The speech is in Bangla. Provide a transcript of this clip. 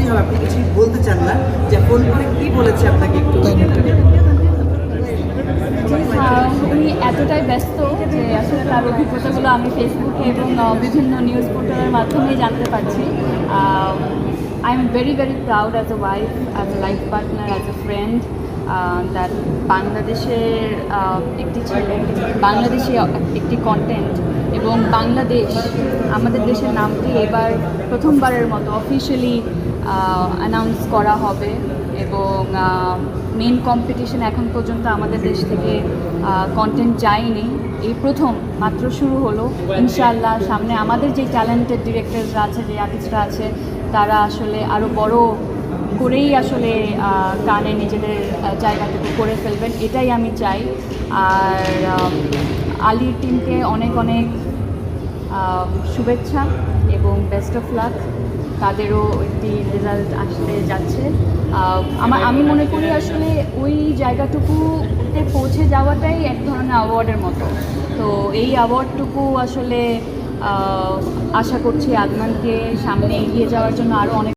হবে, আপনি কিছুই বলতে চান না, যে ফোন করে কি বলেছে আপনাকে একটু? উনি এতটাই ব্যস্ত যে আসলে তার অভিজ্ঞতাগুলো আমি ফেসবুকে এবং বিভিন্ন নিউজ পোর্টালের মাধ্যমেই জানতে পারছি। I am very very proud as a wife, as a life partner, as a friend, that বাংলাদেশের একটি ছেলে, বাংলাদেশি একটি কন্টেন্ট এবং বাংলাদেশ, আমাদের দেশের নামটি এবার প্রথমবারের মতো অফিসিয়ালি অ্যানাউন্স করা হবে। এবং মেন কম্পিটিশন এখন পর্যন্ত আমাদের দেশ থেকে কন্টেন্ট যায়নি, এই প্রথম মাত্র শুরু হলো। ইনশাআল্লাহ সামনে আমাদের যে ট্যালেন্টেড ডিরেক্টররা আছে, যে আর্টিস্টরা আছে, তারা আসলে আরও বড় করেই আসলে গানে নিজেদের জায়গাটুকু করে ফেলবেন, এটাই আমি চাই। আর আলির টিমকে অনেক অনেক শুভেচ্ছা এবং বেস্ট অফ লাক। তাদেরও একটি রেজাল্ট আসতে যাচ্ছে। আমি মনে করি আসলে ওই জায়গাটুকুতে পৌঁছে যাওয়াটাই এক ধরনের অ্যাওয়ার্ডের মতো। তো এই অ্যাওয়ার্ডটুকু আসলে আশা করছি আদনানকে সামনে এগিয়ে যাওয়ার জন্য আরও অনেক